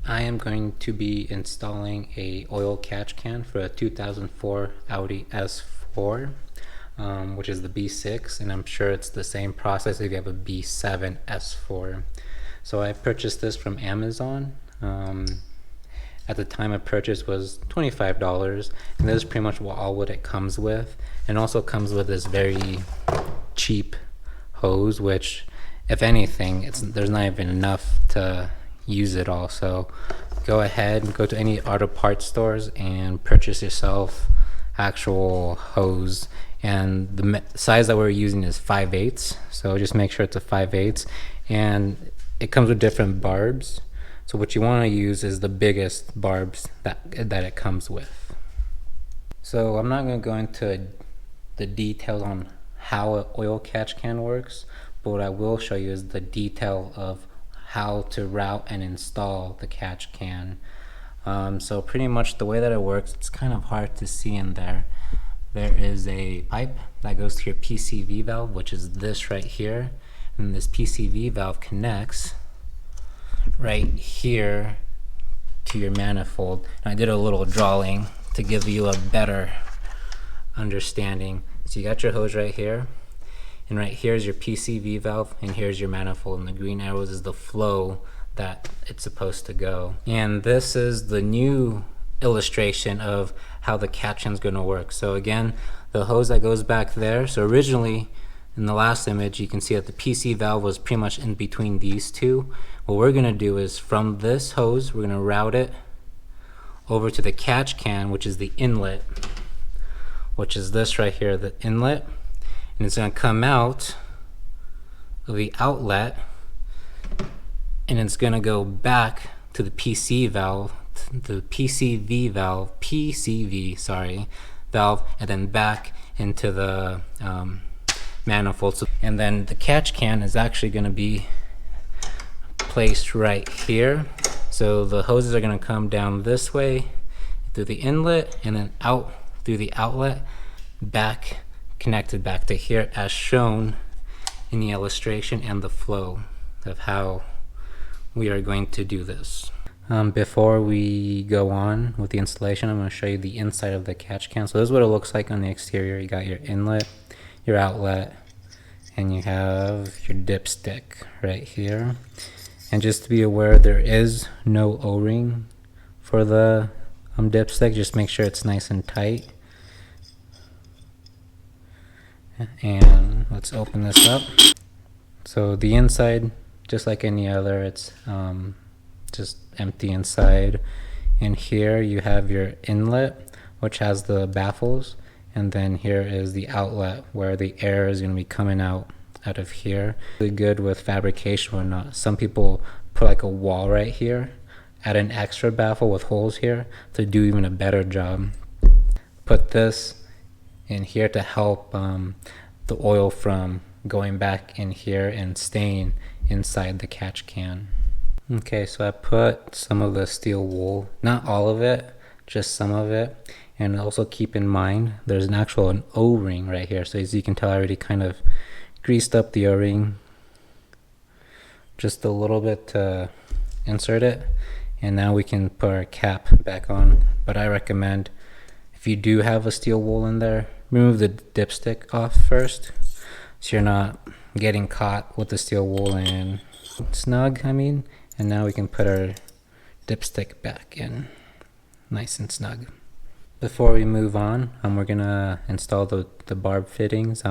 I am going to be installing a oil catch can for a 2004 Audi S4, which is the B6, and I'm sure it's the same process if you have a B7 S4. So I purchased this from Amazon. At the time of purchase was $25, and this is pretty much all what it comes with. And also comes with this very cheap hose, which, if anything, there's not even enough to use it all. So go ahead and go to any auto parts stores and purchase yourself actual hose. And the size that we're using is 5/8, so just make sure it's a 5/8, and it comes with different barbs. So what you want to use is the biggest barbs that it comes with. So I'm not going to go into the details on how an oil catch can works, but what I will show you is the detail of how to route and install the catch can. So pretty much the way that it works, it's kind of hard to see in there. There is a pipe that goes to your PCV valve, which is this right here, and this PCV valve connects right here to your manifold. And I did a little drawing to give you a better understanding. So you got your hose right here, and right here is your PCV valve, and here's your manifold, and the green arrows is the flow that it's supposed to go. And this is the new illustration of how the catch can is going to work. So again, the hose that goes back there, so originally in the last image you can see that the PC valve was pretty much in between these two. What we're going to do is from this hose we're going to route it over to the catch can, which is the inlet, which is this right here, the inlet, and it's going to come out of the outlet, and it's going to go back to the PCV valve, valve, and then back into the manifold. And then the catch can is actually going to be placed right here. So the hoses are going to come down this way through the inlet and then out through the outlet, back connected back to here as shown in the illustration and the flow of how we are going to do this. Before we go on with the installation, I'm going to show you the inside of the catch can. So this is what it looks like on the exterior. You got your inlet, your outlet, and you have your dipstick right here. And just to be aware, there is no O-ring for the dipstick. Just make sure it's nice and tight. And let's open this up. So the inside, just like any other, it's just empty inside. And here you have your inlet, which has the baffles, and then here is the outlet where the air is going to be coming out of here. Really good with fabrication or not. Some people put like a wall right here, add an extra baffle with holes here to do even a better job. Put this in here to help the oil from going back in here and staying inside the catch can. Okay, so I put some of the steel wool, not all of it, just some of it. And also keep in mind there's an O-ring right here. So as you can tell, I already kind of greased up the O-ring just a little bit to insert it, and now we can put our cap back on. But I recommend, if you do have a steel wool in there, remove the dipstick off first so you're not getting caught with the steel wool and snug, and now we can put our dipstick back in nice and snug. Before we move on, we're gonna install the barb fittings.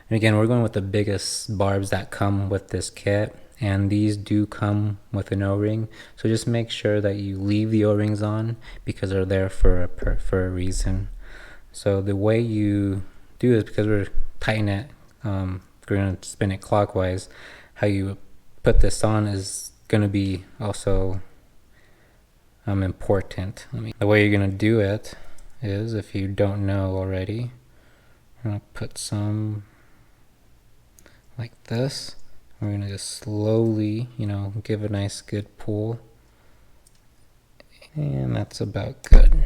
And again, we're going with the biggest barbs that come with this kit, and these do come with an O-ring. So just make sure that you leave the O-rings on because they're there for a reason. So the way you do this, because we're tightening it, we're gonna spin it clockwise. How you put this on is gonna be also important. The way you're gonna do it is, if you don't know already, I'm gonna put some like this. We're gonna just slowly, give a nice good pull, and that's about good.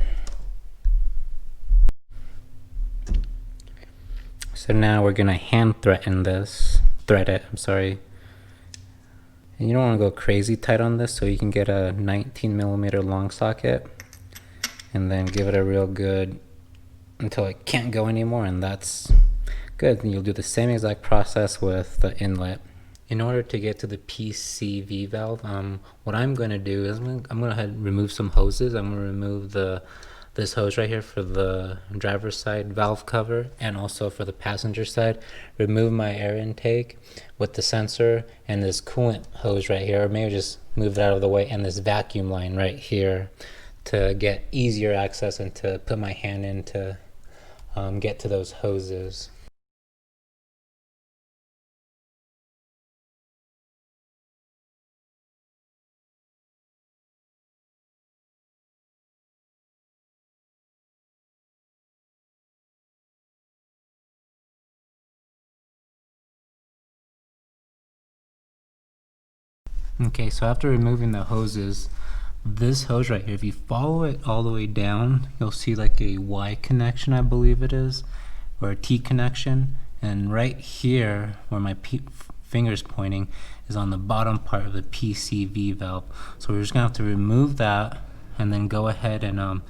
So now we're gonna hand thread it, And you don't want to go crazy tight on this, so you can get a 19mm long socket and then give it a real good until it can't go anymore, and that's good. And you'll do the same exact process with the inlet. In order to get to the PCV valve, what I'm going to do is I'm going to remove some hoses. I'm going to remove this hose right here for the driver's side valve cover, and also for the passenger side. Remove my air intake with the sensor and this coolant hose right here, or maybe just move that out of the way, and this vacuum line right here to get easier access and to put my hand in to get to those hoses. Okay, so after removing the hoses, this hose right here, if you follow it all the way down, you'll see like a Y connection, I believe it is, or a T connection. And right here, where my finger's pointing, is on the bottom part of the PCV valve. So we're just gonna have to remove that and then go ahead and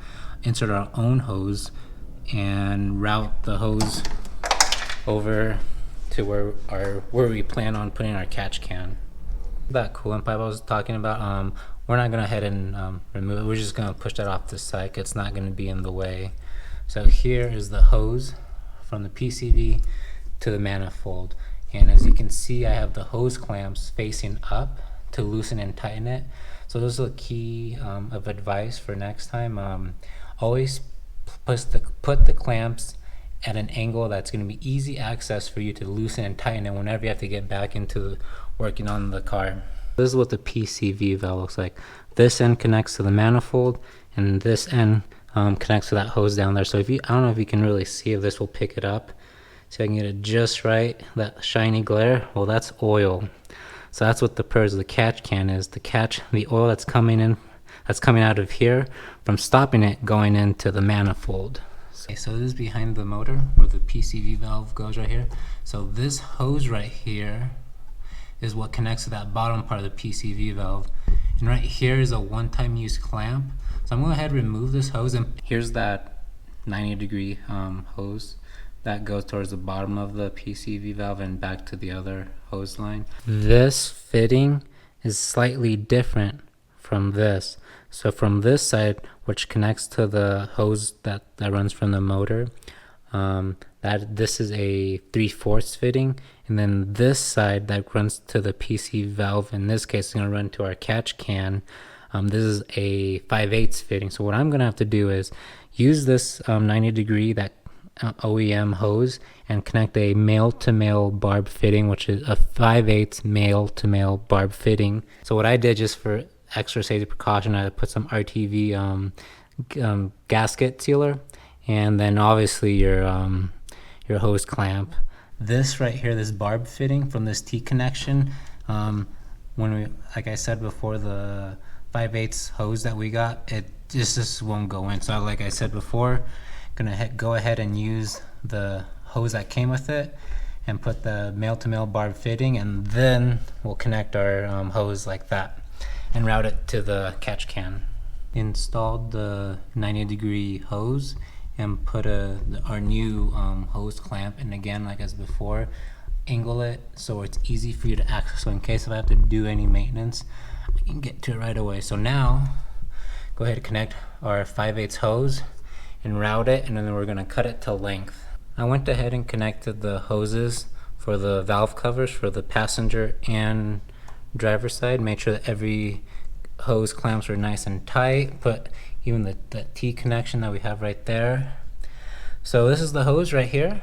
insert our own hose and route the hose over to where we plan on putting our catch can. That coolant pipe I was talking about, we're not gonna head and remove it. We're just gonna push that off the side. It's not gonna be in the way. So here is the hose from the PCV to the manifold, and as you can see, I have the hose clamps facing up to loosen and tighten it. So this is a key of advice for next time. Always put the clamps at an angle that's going to be easy access for you to loosen and tighten it whenever you have to get back into working on the car. This is what the PCV valve looks like. This end connects to the manifold, and this end connects to that hose down there. So I don't know if you can really see if this will pick it up. See if I can get it just right. That shiny glare, well, that's oil. So that's what the purge of the catch can is, to catch the oil that's coming out of here from stopping it going into the manifold. So this is behind the motor where the PCV valve goes right here. So this hose right here is what connects to that bottom part of the PCV valve. And right here is a one-time use clamp. So I'm going to go ahead and remove this hose, and here's that 90-degree hose that goes towards the bottom of the PCV valve and back to the other hose line. This fitting is slightly different from this. So from this side, which connects to the hose that runs from the motor, this is a 3/4 fitting, and then this side that runs to the PC valve, in this case, is going to run to our catch can. This is a 5/8 fitting. So what I'm going to have to do is use this 90-degree that OEM hose and connect a male-to-male barb fitting, which is a 5/8 male-to-male barb fitting. So what I did, just for extra safety precaution, I put some RTV gasket sealer, and then obviously your hose clamp. This right here, this barb fitting from this T connection, like I said before, the 5/8 hose that we got, it just won't go in. So like I said before, gonna go ahead and use the hose that came with it and put the male-to-male barb fitting, and then we'll connect our hose like that and route it to the catch can. Installed the 90-degree hose and put our new hose clamp, and again, like as before, angle it so it's easy for you to access. So in case if I have to do any maintenance, I can get to it right away. So now go ahead and connect our 5/8 hose and route it, and then we're going to cut it to length. I went ahead and connected the hoses for the valve covers for the passenger and driver side. Made sure that every hose clamps were nice and tight. Put even the T connection that we have right there. So this is the hose right here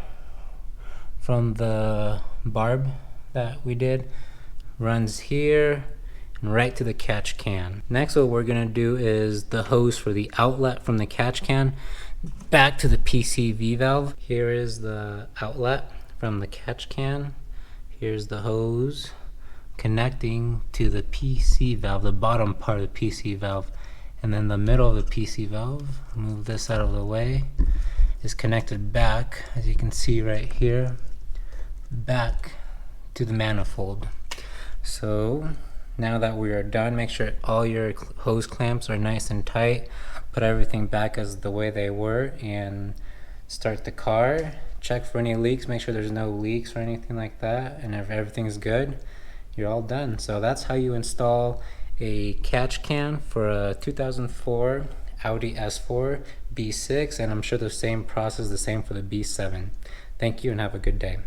from the barb that we did. Runs here and right to the catch can. Next, what we're going to do is the hose for the outlet from the catch can back to the PCV valve. Here is the outlet from the catch can. Here's the hose connecting to the PC valve, the bottom part of the PC valve, and then the middle of the PC valve, move this out of the way, is connected back, as you can see right here, back to the manifold. So Now that we are done, make sure all your hose clamps are nice and tight. Put everything back as the way they were and start the car. Check for any leaks, make sure there's no leaks or anything like that, and if everything's good, you're all done. So that's how you install a catch can for a 2004 Audi S4 B6, and I'm sure the same process, the same for the B7. Thank you and have a good day.